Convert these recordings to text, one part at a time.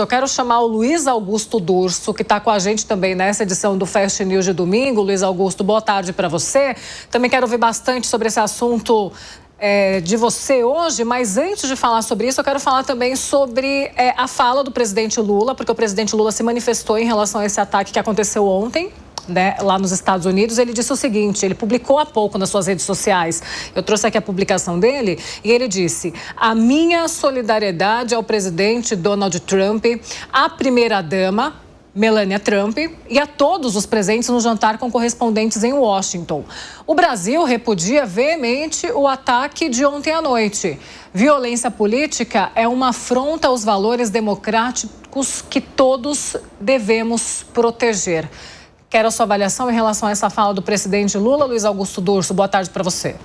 Eu quero chamar o Luiz Augusto Durso, que está com a gente também nessa edição do Fast News de domingo. Luiz Augusto, boa tarde para você. Também quero ouvir bastante sobre esse assunto de você hoje, mas antes de falar sobre isso, eu quero falar também sobre a fala do presidente Lula, porque o presidente Lula se manifestou em relação a esse ataque que aconteceu ontem, né, lá nos Estados Unidos. Ele disse o seguinte, ele publicou há pouco nas suas redes sociais, eu trouxe aqui a publicação dele, e ele disse: a minha solidariedade ao presidente Donald Trump, à primeira-dama Melania Trump e a todos os presentes no jantar com correspondentes em Washington. O Brasil repudia veemente o ataque de ontem à noite. Violência política é uma afronta aos valores democráticos que todos devemos proteger. Quero a sua avaliação em relação a essa fala do presidente Lula. Luiz Augusto Durso, boa tarde para você.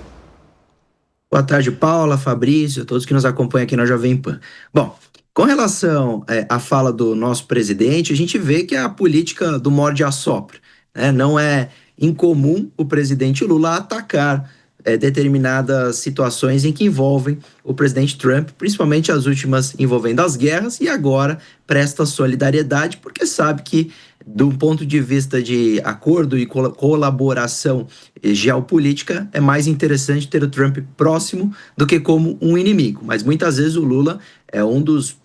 Boa tarde, Paula, Fabrício, todos que nos acompanham aqui na Jovem Pan. Bom, com relação à fala do nosso presidente, a gente vê que é a política do morde-a-sopra, né? Não é incomum o presidente Lula atacar determinadas situações em que envolvem o presidente Trump, principalmente as últimas envolvendo as guerras, e agora presta solidariedade porque sabe que, do ponto de vista de acordo e colaboração geopolítica, é mais interessante ter o Trump próximo do que como um inimigo. Mas muitas vezes o Lula é um dos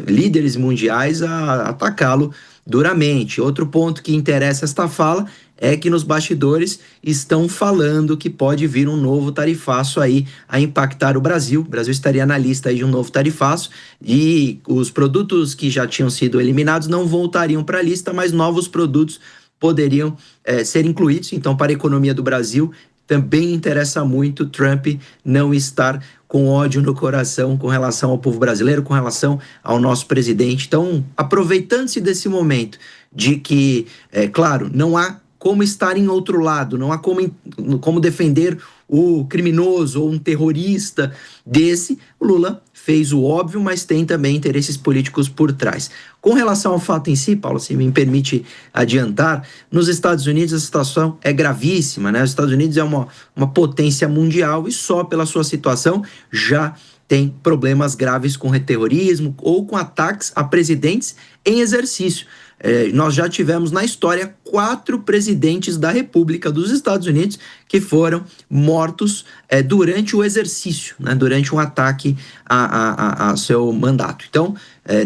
líderes mundiais a atacá-lo duramente. Outro ponto que interessa esta fala é que nos bastidores estão falando que pode vir um novo tarifaço aí a impactar o Brasil. O Brasil estaria na lista aí de um novo tarifaço e os produtos que já tinham sido eliminados não voltariam para a lista, mas novos produtos poderiam ser incluídos. Então, para a economia do Brasil, também interessa muito Trump não estar com ódio no coração com relação ao povo brasileiro, com relação ao nosso presidente. Então, aproveitando-se desse momento de que, claro, não há como estar em outro lado, não há como defender o criminoso ou um terrorista desse, o Lula fez o óbvio, mas tem também interesses políticos por trás. Com relação ao fato em si, Paulo, se me permite adiantar, nos Estados Unidos a situação é gravíssima, né? Os Estados Unidos é uma potência mundial e só pela sua situação já tem problemas graves com terrorismo ou com ataques a presidentes em exercício. Nós já tivemos na história 4 presidentes da República dos Estados Unidos que foram mortos durante o exercício, né, durante um ataque a seu mandato. Então,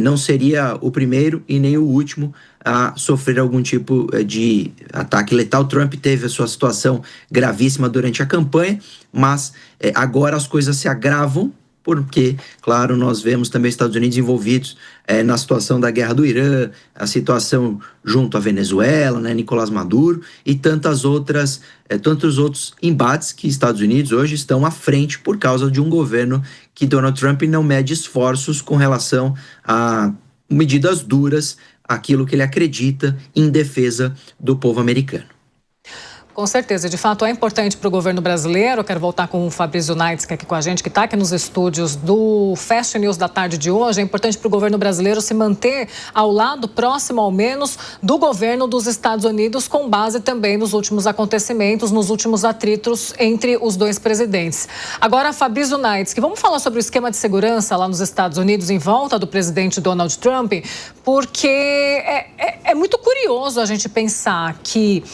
não seria o primeiro e nem o último a sofrer algum tipo de ataque letal. Trump teve a sua situação gravíssima durante a campanha, mas agora as coisas se agravam, porque, claro, nós vemos também os Estados Unidos envolvidos na situação da guerra do Irã, a situação junto à Venezuela, né, Nicolás Maduro e tantos outros embates que Estados Unidos hoje estão à frente por causa de um governo que Donald Trump não mede esforços com relação a medidas duras, aquilo que ele acredita em defesa do povo americano. Com certeza, de fato é importante para o governo brasileiro. Eu quero voltar com o Fabrício Naitz, que é aqui com a gente, que está aqui nos estúdios do Fast News da tarde de hoje. É importante para o governo brasileiro se manter ao lado, próximo ao menos, do governo dos Estados Unidos, com base também nos últimos acontecimentos, nos últimos atritos entre os dois presidentes. Agora, Fabrício Naitz, que vamos falar sobre o esquema de segurança lá nos Estados Unidos em volta do presidente Donald Trump, porque é muito curioso a gente pensar que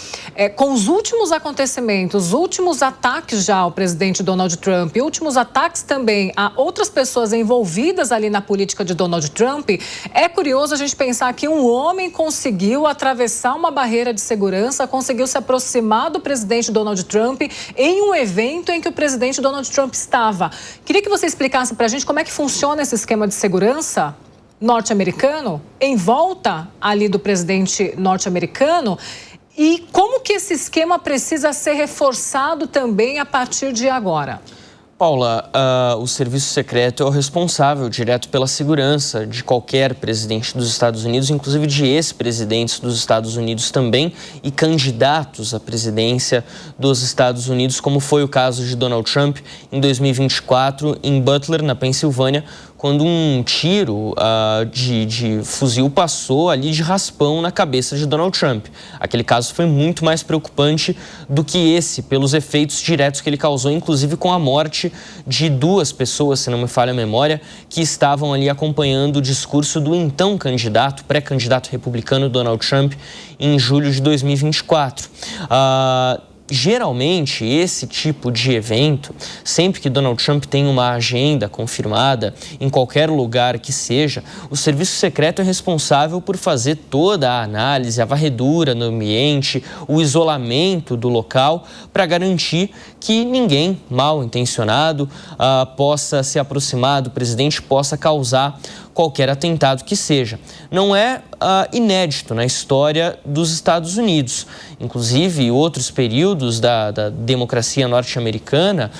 com os últimos acontecimentos, últimos ataques já ao presidente Donald Trump e últimos ataques também a outras pessoas envolvidas ali na política de Donald Trump, é curioso a gente pensar que um homem conseguiu atravessar uma barreira de segurança, conseguiu se aproximar do presidente Donald Trump em um evento em que o presidente Donald Trump estava. Queria que você explicasse para a gente como é que funciona esse esquema de segurança norte-americano em volta ali do presidente norte-americano. E como que esse esquema precisa ser reforçado também a partir de agora? Paula, o serviço secreto é o responsável direto pela segurança de qualquer presidente dos Estados Unidos, inclusive de ex-presidentes dos Estados Unidos também e candidatos à presidência dos Estados Unidos, como foi o caso de Donald Trump em 2024 em Butler, na Pensilvânia, quando um tiro de fuzil passou ali de raspão na cabeça de Donald Trump. Aquele caso foi muito mais preocupante do que esse, pelos efeitos diretos que ele causou, inclusive com a morte de 2 pessoas, se não me falha a memória, que estavam ali acompanhando o discurso do então pré-candidato republicano Donald Trump em julho de 2024. Geralmente, esse tipo de evento, sempre que Donald Trump tem uma agenda confirmada em qualquer lugar que seja, o serviço secreto é responsável por fazer toda a análise, a varredura no ambiente, o isolamento do local para garantir que ninguém mal intencionado possa se aproximar do presidente, possa causar qualquer atentado que seja. Não é inédito na história dos Estados Unidos. Inclusive, outros períodos da democracia norte-americana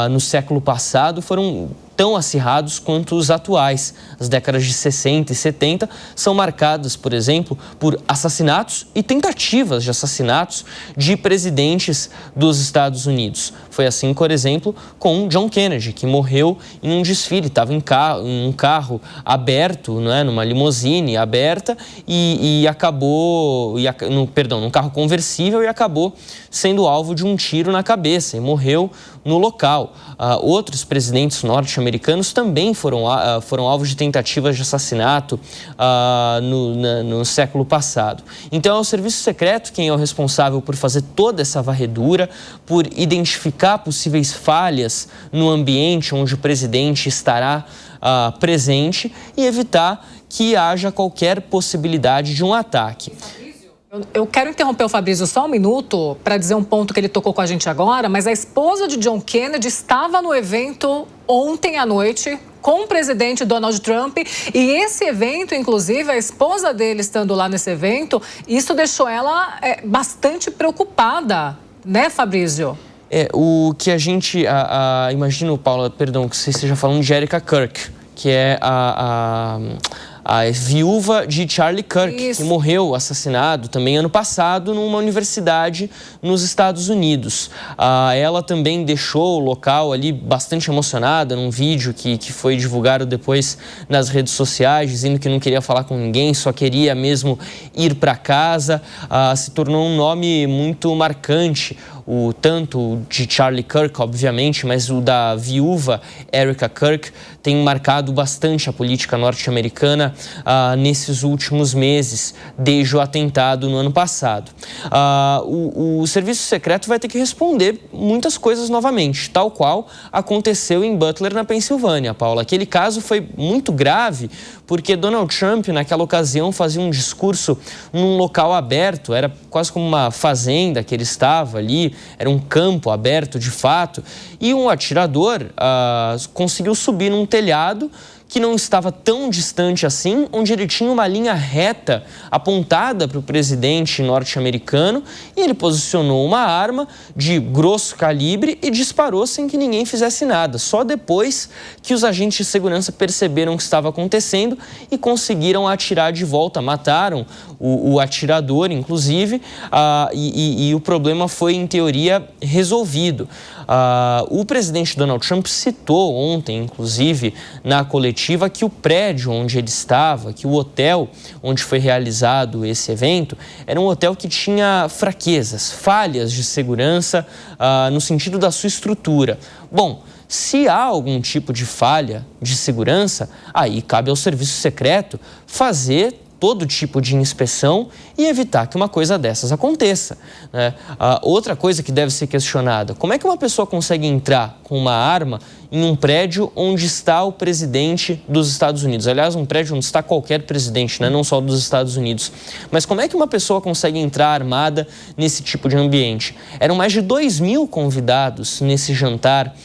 no século passado foram tão acirrados quanto os atuais. As décadas de 60 e 70 são marcadas, por exemplo, por assassinatos e tentativas de assassinatos de presidentes dos Estados Unidos. Foi assim, por exemplo, com John Kennedy, que morreu em um desfile, estava em um carro aberto, numa limusine aberta e acabou, num carro conversível e acabou sendo alvo de um tiro na cabeça e morreu no local. Outros presidentes norte-americanos também foram alvos de tentativas de assassinato no século passado. Então, é o serviço secreto quem é o responsável por fazer toda essa varredura, por identificar possíveis falhas no ambiente onde o presidente estará presente e evitar que haja qualquer possibilidade de um ataque. Eu quero interromper o Fabrício só um minuto para dizer um ponto que ele tocou com a gente agora, mas a esposa de John Kennedy estava no evento ontem à noite com o presidente Donald Trump e esse evento, inclusive, a esposa dele estando lá nesse evento, isso deixou ela bastante preocupada, né, Fabrício? O que a gente, imagino, Paula, perdão, que você esteja falando de Erica Kirk, que é a viúva de Charlie Kirk, Isso. que morreu assassinado também ano passado numa universidade nos Estados Unidos. Ela também deixou o local ali bastante emocionada num vídeo que foi divulgado depois nas redes sociais, dizendo que não queria falar com ninguém, só queria mesmo ir para casa. Se tornou um nome muito marcante, tanto de Charlie Kirk, obviamente, mas o da viúva Erica Kirk tem marcado bastante a política norte-americana nesses últimos meses, desde o atentado no ano passado. O serviço secreto vai ter que responder muitas coisas novamente, tal qual aconteceu em Butler, na Pensilvânia, Paula. Aquele caso foi muito grave porque Donald Trump, naquela ocasião, fazia um discurso num local aberto, era quase como uma fazenda que ele estava ali, era um campo aberto de fato, e um atirador conseguiu subir num telhado que não estava tão distante assim, onde ele tinha uma linha reta apontada para o presidente norte-americano e ele posicionou uma arma de grosso calibre e disparou sem que ninguém fizesse nada. Só depois que os agentes de segurança perceberam o que estava acontecendo e conseguiram atirar de volta, mataram o atirador, inclusive, e o problema foi, em teoria, resolvido. O presidente Donald Trump citou ontem, inclusive, na coletiva, que o prédio onde ele estava, que o hotel onde foi realizado esse evento, era um hotel que tinha fraquezas, falhas de segurança no sentido da sua estrutura. Bom, se há algum tipo de falha de segurança, aí cabe ao serviço secreto fazer todo tipo de inspeção e evitar que uma coisa dessas aconteça, né? Outra coisa que deve ser questionada, como é que uma pessoa consegue entrar com uma arma em um prédio onde está o presidente dos Estados Unidos? Aliás, um prédio onde está qualquer presidente, né? Não só dos Estados Unidos. Mas como é que uma pessoa consegue entrar armada nesse tipo de ambiente? Eram mais de 2.000 convidados nesse jantar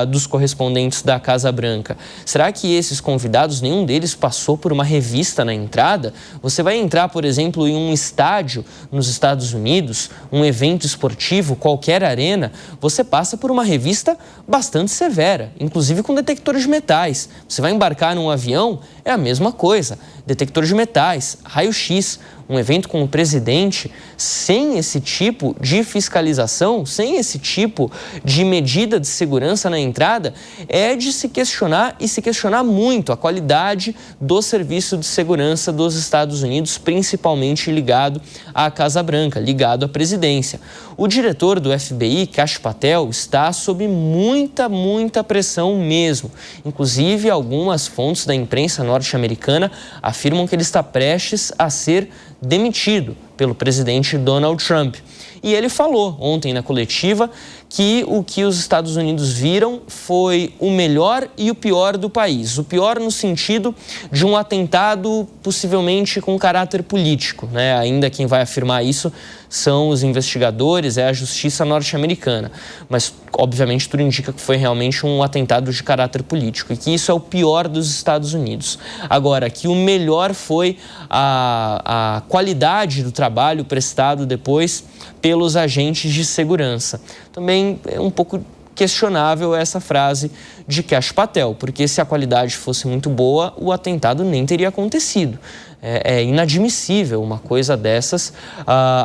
dos correspondentes da Casa Branca. Será que esses convidados, nenhum deles passou por uma revista na entrada? Você vai entrar, por exemplo, em um estádio nos Estados Unidos, um evento esportivo, qualquer arena, você passa por uma revista bastante severa. inclusive com detectores de metais. Você vai embarcar num avião, é a mesma coisa. Detectores de metais, raio-x, um evento com o presidente, sem esse tipo de fiscalização, sem esse tipo de medida de segurança na entrada, é de se questionar e se questionar muito a qualidade do serviço de segurança dos Estados Unidos, principalmente ligado à Casa Branca, ligado à presidência. O diretor do FBI, Kash Patel, está sob muita pressão mesmo. Inclusive, algumas fontes da imprensa norte-americana afirmam que ele está prestes a ser demitido pelo presidente Donald Trump. E ele falou ontem na coletiva que o que os Estados Unidos viram foi o melhor e o pior do país. O pior no sentido de um atentado possivelmente com caráter político, né? Ainda quem vai afirmar isso são os investigadores, é a justiça norte-americana. Mas, obviamente, tudo indica que foi realmente um atentado de caráter político e que isso é o pior dos Estados Unidos. Agora, que o melhor foi a qualidade do trabalho prestado depois pelos agentes de segurança. Também é um pouco questionável essa frase de Kash Patel, porque se a qualidade fosse muito boa, o atentado nem teria acontecido. É inadmissível uma coisa dessas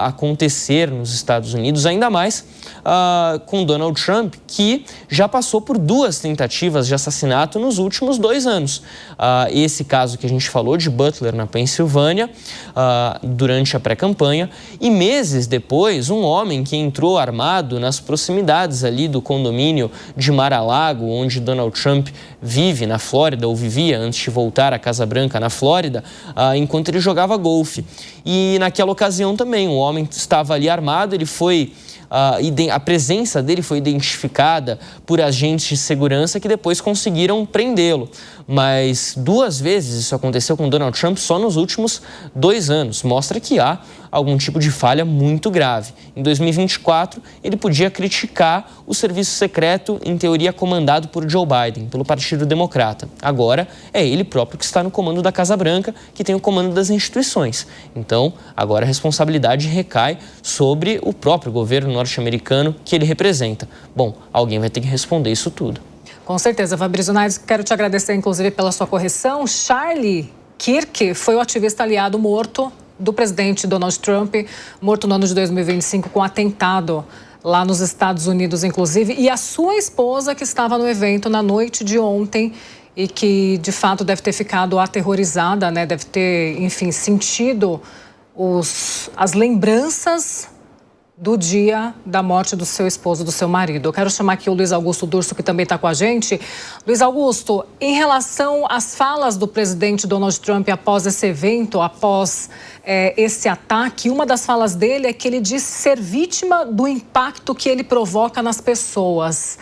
acontecer nos Estados Unidos, ainda mais com Donald Trump, que já passou por 2 tentativas de assassinato nos últimos 2 anos. Esse caso que a gente falou de Butler, na Pensilvânia, durante a pré-campanha, e meses depois, um homem que entrou armado nas proximidades ali do condomínio de Mar-a-Lago, onde Donald Trump vive na Flórida, ou vivia antes de voltar à Casa Branca na Flórida, enquanto ele jogava golfe. E naquela ocasião também, um homem estava ali armado, ele foi... a presença dele foi identificada por agentes de segurança que depois conseguiram prendê-lo. Mas 2 vezes isso aconteceu com Donald Trump só nos últimos 2 anos. Mostra que há algum tipo de falha muito grave. Em 2024, ele podia criticar o serviço secreto, em teoria comandado por Joe Biden, pelo Partido Democrata. Agora, é ele próprio que está no comando da Casa Branca, que tem o comando das instituições. Então, agora a responsabilidade recai sobre o próprio governo norte-americano que ele representa. Bom, alguém vai ter que responder isso tudo. Com certeza, Fabrício Naires, quero te agradecer, inclusive, pela sua correção. Charlie Kirk foi o ativista aliado morto do presidente Donald Trump, morto no ano de 2025 com atentado lá nos Estados Unidos, inclusive, e a sua esposa que estava no evento na noite de ontem e que, de fato, deve ter ficado aterrorizada, né? Deve ter, enfim, sentido as lembranças do dia da morte do seu esposo, do seu marido. Eu quero chamar aqui o Luiz Augusto Durso, que também está com a gente. Luiz Augusto, em relação às falas do presidente Donald Trump após esse evento, após esse ataque, uma das falas dele é que ele disse ser vítima do impacto que ele provoca nas pessoas.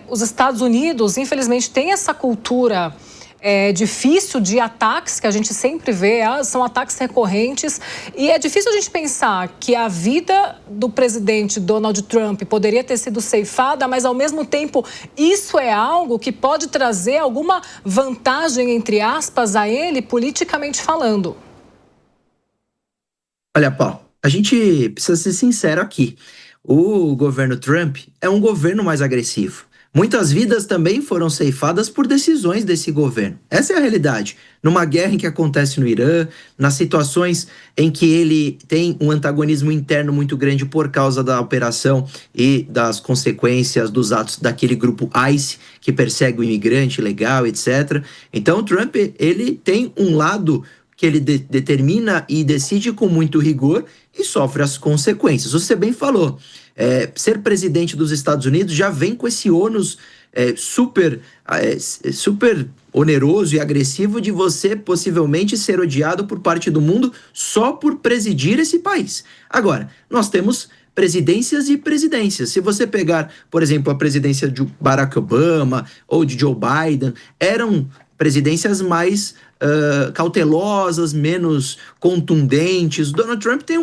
Os Estados Unidos, infelizmente, têm essa cultura difícil de ataques que a gente sempre vê, são ataques recorrentes, e é difícil a gente pensar que a vida do presidente Donald Trump poderia ter sido ceifada, mas ao mesmo tempo isso é algo que pode trazer alguma vantagem, entre aspas, a ele, politicamente falando. Olha, Paulo, a gente precisa ser sincero aqui. O governo Trump é um governo mais agressivo. Muitas vidas também foram ceifadas por decisões desse governo. Essa é a realidade. Numa guerra em que acontece no Irã, nas situações em que ele tem um antagonismo interno muito grande por causa da operação e das consequências dos atos daquele grupo ICE, que persegue o imigrante ilegal, etc. Então, o Trump, ele tem um lado que ele determina e decide com muito rigor e sofre as consequências. Você bem falou, ser presidente dos Estados Unidos já vem com esse ônus super oneroso e agressivo de você possivelmente ser odiado por parte do mundo só por presidir esse país. Agora, nós temos presidências e presidências. Se você pegar, por exemplo, a presidência de Barack Obama ou de Joe Biden, eram presidências mais cautelosas, menos contundentes. Donald Trump tem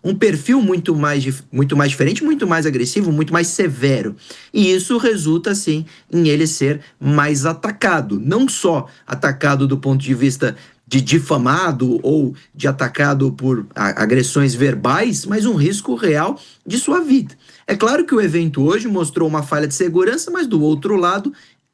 um perfil muito mais diferente, muito mais agressivo, muito mais severo. E isso resulta, sim, em ele ser mais atacado. Não só atacado do ponto de vista de difamado ou de atacado por agressões verbais, mas um risco real de sua vida. É claro que o evento hoje mostrou uma falha de segurança, mas do outro lado,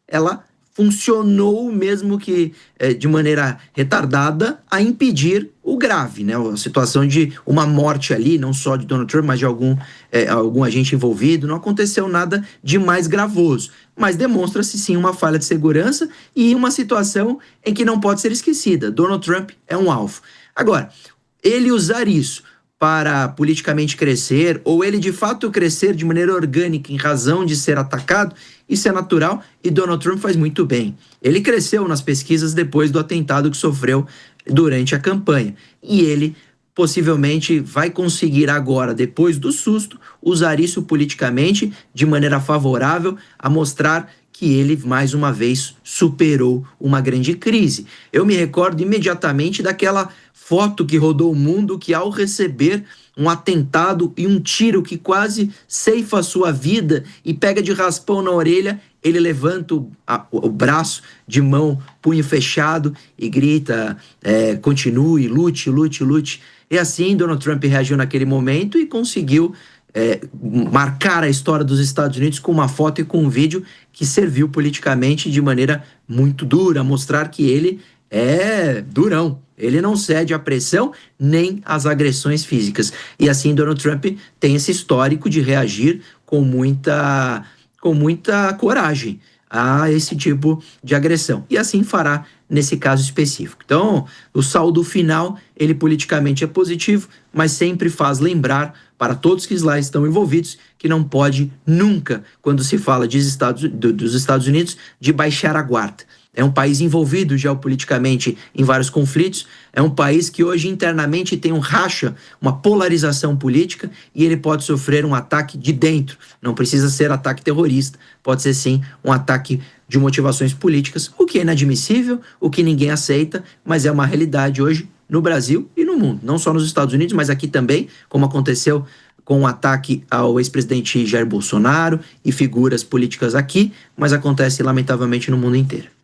ela funcionou, mesmo que de maneira retardada, a impedir o grave, né? A situação de uma morte ali, não só de Donald Trump, mas de algum agente envolvido. Não aconteceu nada de mais gravoso, mas demonstra-se sim uma falha de segurança e uma situação em que não pode ser esquecida. Donald Trump é um alvo. Agora, ele usar isso para politicamente crescer, ou ele de fato crescer de maneira orgânica em razão de ser atacado, isso é natural e Donald Trump faz muito bem. Ele cresceu nas pesquisas depois do atentado que sofreu durante a campanha. E ele possivelmente vai conseguir agora, depois do susto, usar isso politicamente de maneira favorável a mostrar que ele, mais uma vez, superou uma grande crise. Eu me recordo imediatamente daquela foto que rodou o mundo, que ao receber um atentado e um tiro que quase ceifa a sua vida e pega de raspão na orelha, ele levanta o braço de mão, punho fechado e grita, continue, lute, lute, lute. E assim Donald Trump reagiu naquele momento e conseguiu marcar a história dos Estados Unidos com uma foto e com um vídeo que serviu politicamente de maneira muito dura, mostrar que ele é durão. Ele não cede à pressão nem às agressões físicas. E assim Donald Trump tem esse histórico de reagir com muita coragem a esse tipo de agressão. E assim fará nesse caso específico. Então, o saldo final, ele politicamente é positivo, mas sempre faz lembrar para todos que lá estão envolvidos que não pode nunca, quando se fala dos Estados Unidos, de baixar a guarda. É um país envolvido geopoliticamente em vários conflitos, é um país que hoje internamente tem um racha, uma polarização política, e ele pode sofrer um ataque de dentro. Não precisa ser ataque terrorista, pode ser sim um ataque de motivações políticas, o que é inadmissível, o que ninguém aceita, mas é uma realidade hoje no Brasil e no mundo. Não só nos Estados Unidos, mas aqui também, como aconteceu com o ataque ao ex-presidente Jair Bolsonaro e figuras políticas aqui, mas acontece lamentavelmente no mundo inteiro.